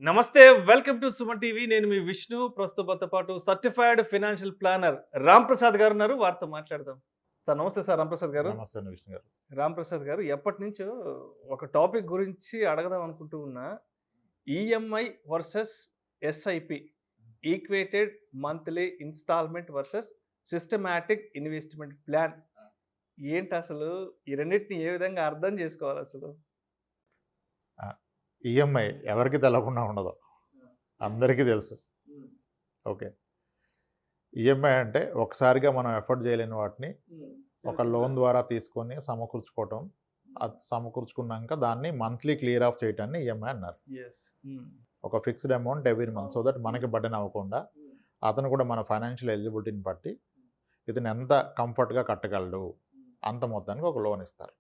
నమస్తే welcome to Suman TV. నేను మీ విష్ణు. ప్రస్తుతంతో పాటు సర్టిఫైడ్ ఫైనాన్షియల్ ప్లానర్ రాంప్రసాద్ గారు ఉన్నారు. వారితో మాట్లాడదాం. సార్ నమస్తే సార్. రాంప్రసాద్ గారు. నమస్తే విష్ణు గారు. రాంప్రసాద్ గారు, ఎప్పటి నుంచో ఒక టాపిక్ గురించి అడగదాం అనుకుంటూ ఉన్నా. EMI versus SIP, equated monthly instalment versus systematic investment plan. ఏంటి అసలు ఈ రెండింటిని ఏ విధంగా అర్థం చేసుకోవాలి అసలు? ఈఎంఐ ఎవరికి తెలవకుండా ఉండదు, అందరికీ తెలుసు. ఓకే, ఈఎంఐ అంటే ఒకసారిగా మనం ఎఫర్ట్ చేయలేని వాటిని ఒక లోన్ ద్వారా తీసుకొని సమకూర్చుకోవటం, అది సమకూర్చుకున్నాక దాన్ని మంత్లీ క్లియర్ ఆఫ్ చేయటాన్ని ఈఎంఐ అన్నారు. ఒక fixed amount every month, so that మనకి బర్డెన్ అవ్వకుండా అతను కూడా మన ఫైనాన్షియల్ ఎలిజిబిలిటీని బట్టి ఇతను ఎంత కంఫర్ట్గా కట్టగలడు అంత మొత్తానికి ఒక లోన్ ఇస్తారు.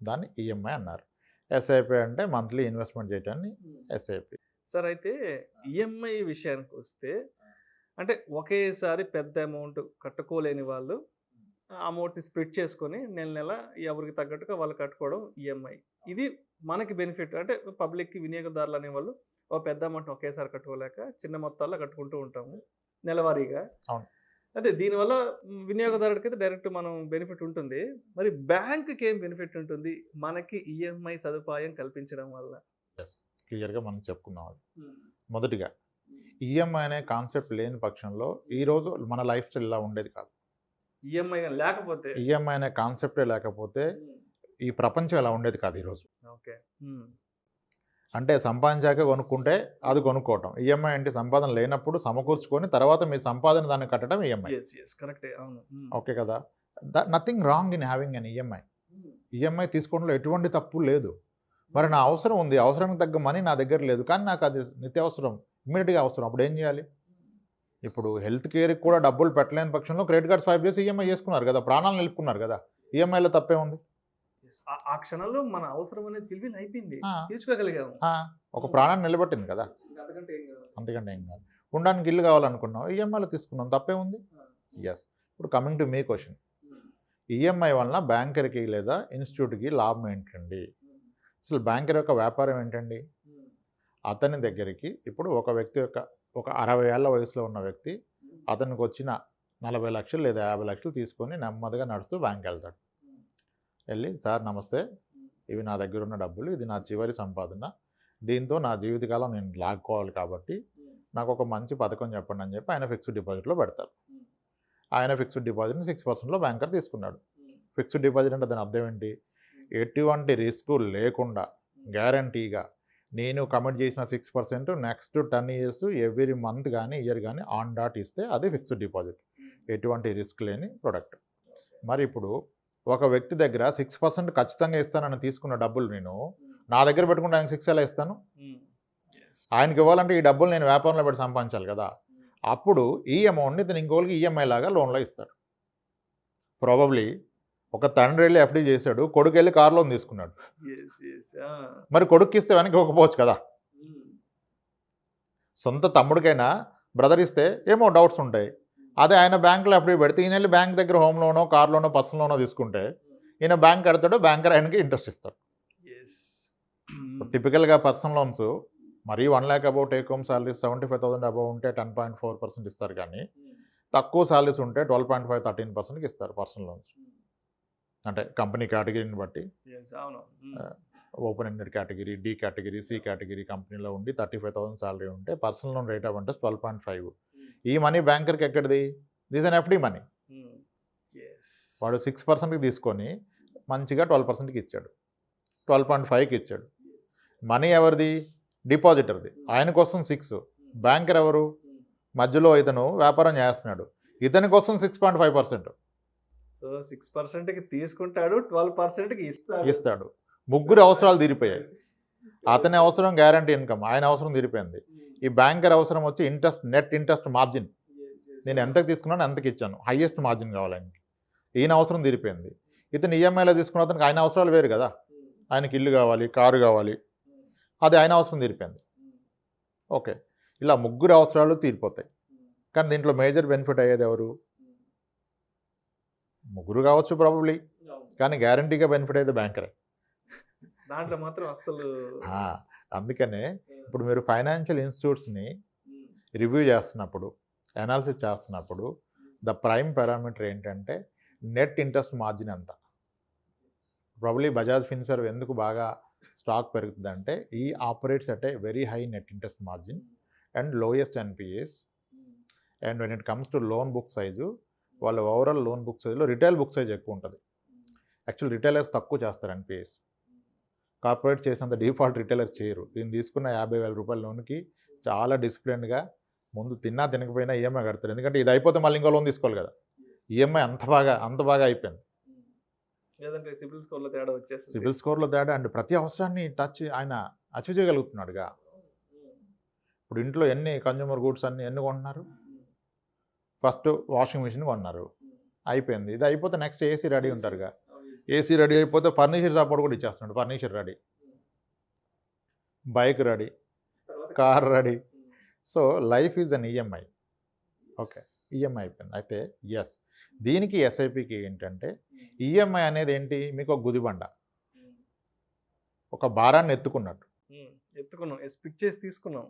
దాన్ని ఈఎంఐ అన్నారు. ఎస్ఐపి అంటే మంత్లీ ఇన్వెస్ట్మెంట్ చేయటాన్ని ఎస్ఐపి. సార్, అయితే ఈఎంఐ విషయానికి వస్తే, అంటే ఒకేసారి పెద్ద అమౌంట్ కట్టుకోలేని వాళ్ళు ఆ అమౌంట్ని స్ప్లిట్ చేసుకొని నెల నెల ఎవరికి తగ్గట్టుగా వాళ్ళు కట్టుకోవడం ఈఎంఐ. ఇది మనకి బెనిఫిట్. అంటే పబ్లిక్కి, వినియోగదారులు అనేవాళ్ళు ఒక పెద్ద అమౌంట్ ఒకేసారి కట్టుకోలేక చిన్న మొత్తాల్లో కట్టుకుంటూ ఉంటాము నెలవారీగా. అవును. అదే దీనివల్ల వినియోగదారుడికి అయితే డైరెక్ట్ మనం బెనిఫిట్ ఉంటుంది. మరి బ్యాంకుకి ఏం బెనిఫిట్ ఉంటుంది మనకి ఈఎంఐ సదుపాయం కల్పించడం వల్ల? క్లియర్గా మనం చెప్పుకుందాం. అది మొదటిగా ఈఎంఐ అనే కాన్సెప్ట్ లేని పక్షంలో ఈరోజు మన లైఫ్ స్టైల్ ఇలా ఉండేది కాదు. ఈఎంఐ లేకపోతే, ఈఎంఐ అనే కాన్సెప్టే లేకపోతే ఈ ప్రపంచం ఇలా ఉండేది కాదు ఈరోజు. ఓకే, అంటే సంపాదించాక కొనుక్కుంటే అది కొనుక్కోవటం. ఈఎంఐ అంటే సంపాదన లేనప్పుడు సమకూర్చుకొని తర్వాత మీ సంపాదన దాన్ని కట్టడం ఈఎంఐ. కరెక్టే, అవును. ఓకే కదా, nothing wrong in having an EMI. EMI తీసుకోవడంలో ఎటువంటి తప్పు లేదు. మరి నా అవసరం ఉంది, అవసరానికి తగ్గ మనీ నా దగ్గర లేదు, కానీ నాకు అది నిత్యావసరం, ఇమ్మీడియట్గా అవసరం, అప్పుడు ఏం చేయాలి? ఇప్పుడు హెల్త్ కేర్కి కూడా డబ్బులు పెట్టలేని పక్షంలో క్రెడిట్ కార్డ్ స్వైప్ చేసి ఈఎంఐ చేసుకున్నారు కదా, ప్రాణాలు నిలుపుకున్నారు కదా. ఈఎంఐలో తప్పే ఉంది? ఆ క్షణంలో మన అవసరం అనేది ఫిల్ఫిల్ అయిపోయింది, తీర్చుకోగలిగాము. ఒక ప్రాణాన్ని నిలబెట్టింది కదా, అంతకంటే ఏం కాదు. ఉండడానికి ఇల్లు కావాలనుకున్నాం, ఈఎంఐలో తీసుకున్నాం, తప్పే ఉంది. ఎస్. ఇప్పుడు coming to me question, EMI వలన బ్యాంకర్కి లేదా ఇన్స్టిట్యూట్కి లాభం ఏంటండి? అసలు బ్యాంకర్ యొక్క వ్యాపారం ఏంటండి? అతని దగ్గరికి ఇప్పుడు ఒక వ్యక్తి యొక్క ఒక 60 ఏళ్ల వయసులో ఉన్న వ్యక్తి అతనికి వచ్చిన 40 లక్షలు లేదా 50 లక్షలు తీసుకొని నెమ్మదిగా నడుస్తూ బ్యాంక్ వెళ్తాడు. వెళ్ళి, సార్ నమస్తే, ఇవి నా దగ్గర ఉన్న డబ్బులు, ఇది నా చివరి సంపాదన, దీంతో నా జీవితకాలం నేను లాక్కోవాలి కాబట్టి నాకు ఒక మంచి పథకం చెప్పండి అని చెప్పి ఆయన ఫిక్స్డ్ డిపాజిట్లో పెడతారు. ఆయన ఫిక్స్డ్ డిపాజిట్ని 6%లో బ్యాంకర్ తీసుకున్నాడు. ఫిక్స్డ్ డిపాజిట్ అంటే దాని అర్థం ఏంటి? ఎటువంటి రిస్క్ లేకుండా గ్యారంటీగా నేను కమిట్ చేసిన 6% నెక్స్ట్ 10 ఇయర్స్ ఎవ్రీ మంత్ కానీ ఇయర్ కానీ ఆన్ డాట్ ఇస్తే అది ఫిక్స్డ్ డిపాజిట్, ఎటువంటి రిస్క్ లేని ప్రొడక్ట్. మరి ఇప్పుడు ఒక వ్యక్తి దగ్గర 6% ఖచ్చితంగా ఇస్తానని తీసుకున్న డబ్బులు నేను నా దగ్గర పెట్టుకుంటే ఆయనకి 6 ఎలా ఇస్తాను? ఆయనకి ఇవ్వాలంటే ఈ డబ్బులు నేను వ్యాపారంలో పెట్టి సంపాదించాలి కదా. అప్పుడు ఈ అమౌంట్ని ఇతను ఇంకోళ్ళకి ఈఎంఐ లాగా లోన్లో ఇస్తాడు. ప్రాబబ్లీ ఒక తండ్రి వెళ్ళి ఎఫ్డీ చేశాడు, కొడుకు వెళ్ళి కార్ లోన్ తీసుకున్నాడు. మరి కొడుక్కి ఇస్తే వెనక్కి ఇవ్వకపోవచ్చు కదా. సొంత తమ్ముడికైనా బ్రదర్ ఇస్తే ఏమో డౌట్స్ ఉంటాయి. అదే ఆయన బ్యాంకులో ఎఫ్డీ పెడితే ఈయన వెళ్ళి బ్యాంక్ దగ్గర హోమ్ లోనో, కార్ లోనో, పర్సనల్ లోనో తీసుకుంటే ఈయన బ్యాంక్ కడతాడు, బ్యాంకర్ ఆయనకి ఇంట్రెస్ట్ ఇస్తాడు. టిపికల్గా పర్సనల్ లోన్స్ మరీ 1 lakh above take home salaries 75,000 above ఉంటే 10.4% ఇస్తారు, కానీ తక్కువ సాలరీస్ ఉంటే 12.5, 13%కి ఇస్తారు పర్సనల్ లోన్స్. అంటే కంపెనీ కేటగిరీని బట్టి open ended category, D category, C category కంపెనీలో ఉండి 35,000 సాలరీ ఉంటే personal loan rate of interest 12.5. ఈ మనీ బ్యాంకర్కి ఎక్కడిది? This an FD money. వాడు 6%కి తీసుకొని మంచిగా 12%కి ఇచ్చాడు, 12.5కి ఇచ్చాడు. మనీ ఎవరిది? డిపాజిటర్ది. ఆయన కోసం 6, బ్యాంకర్ ఎవరు? మధ్యలో ఇతను వ్యాపారం చేస్తున్నాడు, ఇతని కోసం 6.5%. సో 6%కి తీసుకుంటాడు, 12%కి ఇస్తాడు. ముగ్గురు అవసరాలు తీరిపోయాయి. అతని అవసరం గ్యారంటీ ఇన్కమ్, ఆయన అవసరం తీరిపోయింది. ఈ బ్యాంకర్ అవసరం వచ్చి ఇంట్రెస్ట్, నెట్ ఇంట్రెస్ట్ మార్జిన్, నేను ఎంతకు తీసుకున్నాను ఎంతకి ఇచ్చాను, హైయెస్ట్ మార్జిన్ కావాలి ఆయనకి. ఈయన అవసరం తీరిపోయింది. ఇతను ఈఎంఐలో తీసుకున్న అతనికి ఆయన అవసరాలు వేరు కదా, ఆయనకి ఇల్లు కావాలి, కారు కావాలి, అది ఆయన అవసరం తీరిపోయింది. ఓకే, ఇలా ముగ్గురు అవసరాలు తీరిపోతాయి. కానీ దీంట్లో మేజర్ బెనిఫిట్ అయ్యేది ఎవరు? ముగ్గురు కావచ్చు ప్రాబబ్లీ, కానీ గ్యారంటీగా బెనిఫిట్ అయితే బ్యాంకరే. దాంట్లో మాత్రం అసలు అందుకనే ఇప్పుడు మీరు ఫైనాన్షియల్ ఇన్స్టిట్యూట్స్ని రివ్యూ చేస్తున్నప్పుడు, అనాలిసిస్ చేస్తున్నప్పుడు ద ప్రైమ్ పారామీటర్ ఏంటంటే నెట్ ఇంట్రెస్ట్ మార్జిన్ ఎంత. ప్రాబబ్లీ బజాజ్ ఫిన్సర్వ్ ఎందుకు బాగా స్టాక్ పెరుగుతుందంటే ఈ operates at a very high net interest margin and lowest NPAs. And when it comes to loan book size, వాళ్ళ ఓవరాల్ లోన్ బుక్ సైజులో retail book size ఎక్కువ ఉంటుంది. Actual retailers తక్కువ చేస్తారు ఎన్పిఎస్, కార్పొరేట్ చేసేంత డిఫాల్ట్ రిటైలర్స్ చేయరు. దీన్ని తీసుకున్న 50,000 రూపాయల లోన్కి చాలా డిసిప్లిన్గా ముందు తిన్నా తినకపోయినా ఈఎంఐ కడతారు. ఎందుకంటే ఇది అయిపోతే మళ్ళీ ఇంకో లోన్ తీసుకోవాలి కదా. ఈఎంఐ అంత బాగా అయిపోయింది. లేదంటే సిబిల్ స్కోర్లో తేడా వచ్చేస్తుంది. సిబిల్ స్కోర్లో తేడా అండ్ ప్రతి అవసరాన్ని ఆయన అచీవ్ చేయగలుగుతున్నాడుగా. ఇప్పుడు ఇంట్లో ఎన్ని కన్జ్యూమర్ గూడ్స్ ఎన్ని కొంటున్నారు? ఫస్ట్ వాషింగ్ మిషన్ కొన్నారు, అయిపోయింది. ఇది అయిపోతే నెక్స్ట్ ఏసీ రెడీ ఉంటారుగా. ఏసీ రెడీ అయిపోతే ఫర్నిచర్ సపోర్ట్ కూడా ఇచ్చేస్తున్నాడు. Furniture ready, bike ready, car ready. So life is on EMI. Okay, EMI అయిపోయింది. అయితే ఎస్, దీనికి ఎస్ఐపికి ఏంటంటే ఈఎంఐ అనేది ఏంటి, మీకు ఒక గుదిబండ, ఒక భారాన్ని ఎత్తుకున్నట్టు. ఎత్తుకున్నాం, స్పిక్ చేసి తీసుకున్నాం,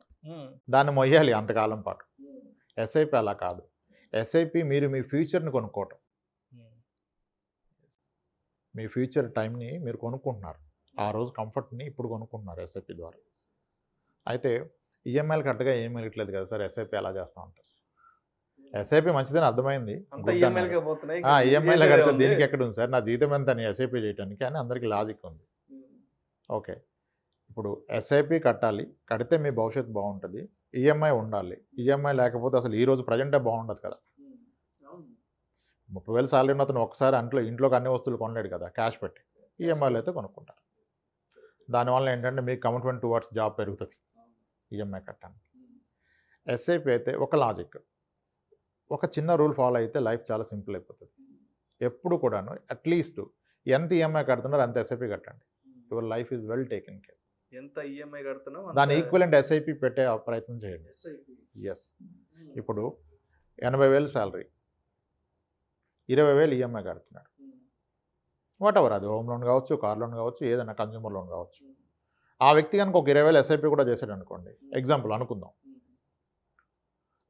దాన్ని మొయ్యాలి అంతకాలం పాటు. ఎస్ఐపి అలా కాదు. ఎస్ఐపి మీరు మీ ఫ్యూచర్ని కొనుక్కోవటం, మీ ఫ్యూచర్ టైంని మీరు కొనుక్కుంటున్నారు. ఆ రోజు కంఫర్ట్ని ఇప్పుడు కొనుక్కుంటున్నారు ఎస్ఐపి ద్వారా. అయితే ఈఎంఐలు కరెక్ట్గా ఏమీ ఇట్లేదు కదా సార్, ఎస్ఐపి ఎలా చేస్తూ ఉంటారు. ఎస్ఐపి మంచిదని అర్థమైంది, ఈఎంఐలో కడితే దీనికి ఎక్కడ ఉంది సార్, నా జీతం ఎంత అని ఎస్ఐపి చేయడానికి అని అందరికీ లాజిక్ ఉంది. ఓకే, ఇప్పుడు ఎస్ఐపి కట్టాలి, కడితే మీ భవిష్యత్తు బాగుంటుంది. ఈఎంఐ ఉండాలి, ఈఎంఐ లేకపోతే అసలు ఈరోజు ప్రజెంటే బాగుండదు కదా. 30,000 సాలరీ ఉన్న అతను ఒకసారి ఇంట్లోకి అన్ని వస్తువులు కొనలేడు కదా క్యాష్ పెట్టి. ఈఎంఐలు అయితే కొనుక్కుంటారు. దానివల్ల ఏంటంటే మీకు కమిట్మెంట్ టువర్డ్స్ జాబ్ పెరుగుతుంది ఈఎంఐ కట్టడానికి. ఎస్ఐపి అయితే ఒక లాజిక్, ఒక చిన్న రూల్ ఫాలో అయితే లైఫ్ చాలా సింపుల్ అయిపోతుంది. ఎప్పుడు కూడాను అట్లీస్ట్ ఎంత ఈఎంఐ కడుతున్నారో అంత ఎస్ఐపి కట్టండి. Your life is well taken care. ఎంత ఈఎంఐ కడుతున్నాం దాని ఈక్వలెంట్ ఎస్ఐపి పెట్టే ప్రయత్నం చేయండి. ఎస్, ఇప్పుడు 80,000 శాలరీ, 20,000 ఈఎంఐ కడుతున్నాడు. వాట్ ఎవర్, అది హోమ్ లోన్ కావచ్చు, కార్ లోన్ కావచ్చు, ఏదైనా కన్జ్యూమర్ లోన్ కావచ్చు. ఆ వ్యక్తి కనుక ఒక 20,000 ఎస్ఐపి కూడా చేశాడు అనుకోండి, ఎగ్జాంపుల్ అనుకుందాం.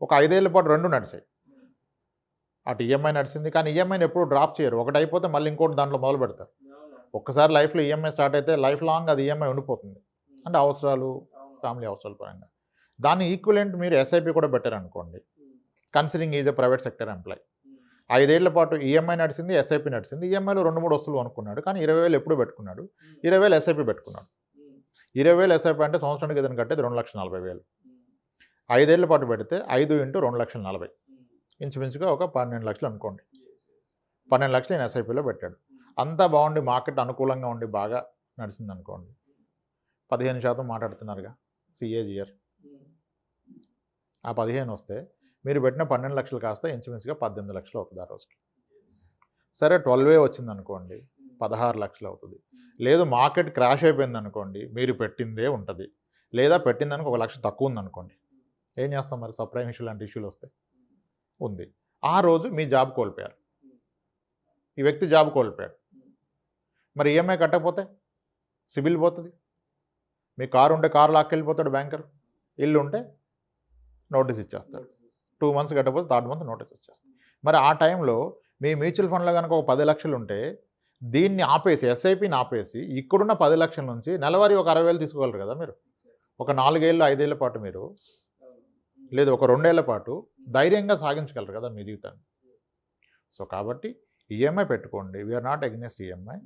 ఒక 5 ఏళ్ల పాటు రెండు నడిచాయి. అటు ఈఎంఐ నడిచింది, కానీ ఈఎంఐని ఎప్పుడు డ్రాప్ చేయరు. ఒకటి అయిపోతే మళ్ళీ ఇంకోటి దాంట్లో మొదలు పెడతారు. ఒక్కసారి లైఫ్లో ఈఎంఐ స్టార్ట్ అయితే లైఫ్ లాంగ్ అది ఈఎంఐ ఉండిపోతుంది. అంటే అవసరాలు, ఫ్యామిలీ అవసరాల పరంగా. దాన్ని ఈక్వలెంట్ మీరు ఎస్ఐపి కూడా పెట్టారనుకోండి, considering is a private sector employee. 5 ఏళ్ల పాటు ఈఎంఐ నడిచింది, ఎస్ఐపి నడిచింది. ఈఎంఐలో 2-3 వస్తువులు అనుకున్నాడు, కానీ 20,000 ఎప్పుడు పెట్టుకున్నాడు, 20,000 ఎస్ఐపి పెట్టుకున్నాడు. 20,000 ఎస్ఐపి అంటే సంవత్సరానికి ఏదైనా కట్టేది 2,40,000. 5 ఏళ్ల పాటు పెడితే 5 × 2,40,000, ఇంచుమించుగా ఒక 12 లక్షలు అనుకోండి. 12 లక్షలు నేను ఎస్ఐపిలో పెట్టాడు. అంతా బాగుండి మార్కెట్ అనుకూలంగా ఉండి బాగా నడిచింది అనుకోండి, 15% మాట్లాడుతున్నారుగా సిఏజిఆర్. ఆ 15 వస్తే మీరు పెట్టిన 12 లక్షలు కాస్త ఇంచుమించుగా 18 లక్షలు అవుతుంది ఆ రోజుకి. సరే 12 వచ్చింది అనుకోండి, 16 లక్షలు అవుతుంది. లేదు మార్కెట్ క్రాష్ అయిపోయింది అనుకోండి, మీరు పెట్టిందే ఉంటుంది. లేదా పెట్టిందానికి 1 లక్ష తక్కువ ఉందనుకోండి, ఏం చేస్తాం మరి, సప్లై ఇష్యూ లాంటి ఇష్యూలు వస్తాయి. ఉంది, ఆ రోజు మీ జాబ్ కోల్పోయారు, ఈ వ్యక్తి జాబ్ కోల్పోయాడు. మరి ఈఎంఐ కట్టకపోతే సిబిల్ పోతుంది. మీ కారు ఉంటే కారు లాక్కెళ్ళిపోతాడు బ్యాంకర్, ఇల్లు ఉంటే నోటీస్ ఇచ్చేస్తాడు. 2 months కట్టకపోతే 3rd month నోటీస్ వచ్చేస్తుంది. మరి ఆ టైంలో మీ మ్యూచువల్ ఫండ్లో కనుక ఒక 10 లక్షలు ఉంటే దీన్ని ఆపేసి, ఎస్ఐపిని ఆపేసి, ఇక్కడున్న 10 లక్షల నుంచి నెలవారీ ఒక 60,000 తీసుకోగలరు కదా మీరు. ఒక 4 ఏళ్ళు 5 ఏళ్ల పాటు మీరు, లేదు ఒక 2 ఏళ్ల పాటు ధైర్యంగా సాగించగలరు కదా మీ జీవితాన్ని. సో కాబట్టి ఈఎంఐ పెట్టుకోండి, వీఆర్ నాట్ అగెన్స్ట్ ఈఎంఐ.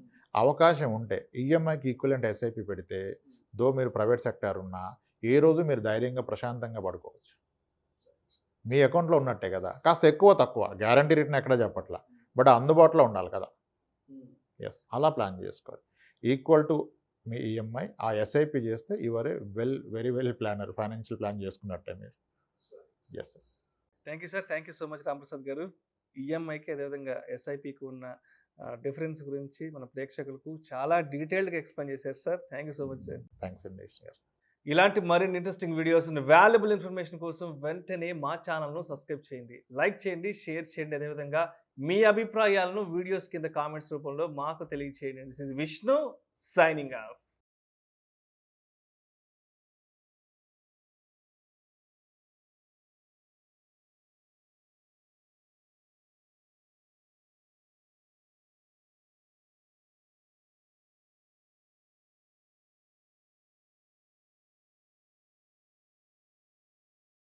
అవకాశం ఉంటే ఈఎంఐకి ఈక్వలెంట్ ఎస్ఐపి పెడితే, దో మీరు ప్రైవేట్ సెక్టార్ ఉన్నా ఏ రోజు మీరు ధైర్యంగా ప్రశాంతంగా పడుకోవచ్చు. మీ అకౌంట్లో ఉన్నట్టే కదా, కాస్త ఎక్కువ తక్కువ గ్యారంటీ రిటర్న్ ఎక్కడ చెప్పట్లా, బట్ అందుబాటులో ఉండాలి కదా. ఎస్, అలా ప్లాన్ చేసుకోవాలి. ఈక్వల్ టు మీ ఈఎంఐ, ఆ ఎస్ఐపి చేస్తే your a very well planner, financial plan చేసుకున్నట్టే మీరు. Yes sir. Thank you sir, thank you so much Ramprasad garu. ఈఎంఐకి అదేవిధంగా ఎస్ఐపికి ఉన్న డిఫరెన్స్ గురించి మన ప్రేక్షకులకు చాలా డీటెయిల్డ్గా ఎక్స్ప్లెయిన్ చేశారు sir. Thank you so much sir. Thanks అండి సార్. ఇలాంటి మరిన్ని ఇంట్రెస్టింగ్ వీడియోస్, వాల్యుబుల్ ఇన్ఫర్మేషన్ కోసం వెంటనే మా ఛానల్ను సబ్స్క్రైబ్ చేయండి, లైక్ చేయండి, షేర్ చేయండి. అదేవిధంగా మీ అభిప్రాయాలను వీడియోస్ కింద కామెంట్స్ రూపంలో మాకు తెలియచేయండి. This is Vishnu signing off.